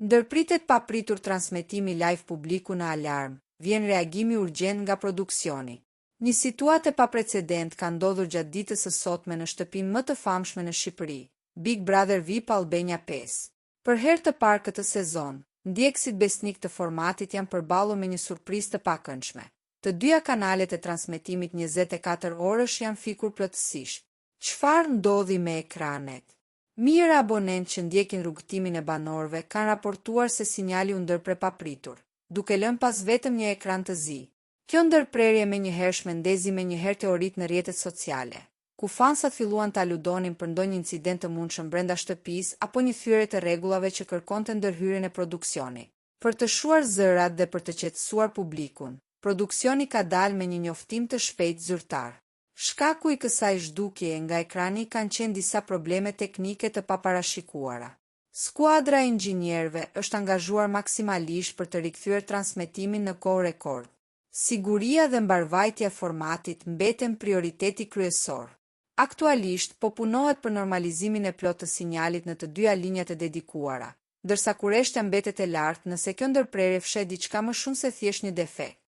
Ndërpritet papritur transmetimi live publiku në alarm, vjen reagimi urgjent nga produksioni. Një situatë e paprecedent ka ndodhur gjatë ditës së sotme në shtëpinë më të famshme në Shqipëri, Big Brother VIP Albania 5. Për herë të parë këtë sezon, ndjekësit besnik të formatit janë përballur me një surprizë të pakëndshme. Të dyja kanalet e transmetimit 24 orësh janë fikur plotësisht. Çfarë ndodhi me ekranet? Mirë abonentë që ndjekin rrugtimin e banorëve kanë raportuar se sinjali u ndërprer papritur, duke lënë pas vetëm një ekran të zi. Kjo ndërprerje menjëhershme ndezi menjëherë teoritë në rrjetet sociale, ku fansat filluan ta aludonin për ndonjë incident të mundshëm brenda shtëpisë apo një thyrje të rregullave që kërkonte ndërhyrjen e produksioni. Për të shuar zërat dhe për të qetësuar publikun, produksioni ka dalë me një njoftim të shpejtë zyrtar. Shkaku i kësaj zhdukjeje nga ekrani kanë qenë disa probleme teknike të paparashikuara. Skuadra e inxhinierëve është angazhuar maksimalisht për të rikthyer transmetimin në kohë rekord. Siguria dhe mbarvajtja e formatit mbeten prioriteti kryesor. Aktualisht po punohet për normalizimin e plotë të sinjalit në të dyja linjat e dedikuara, ndërsa kurreshtja mbetet e lartë nëse kjo ndërprerje fshet diçka më shumë se thjesht një defekt.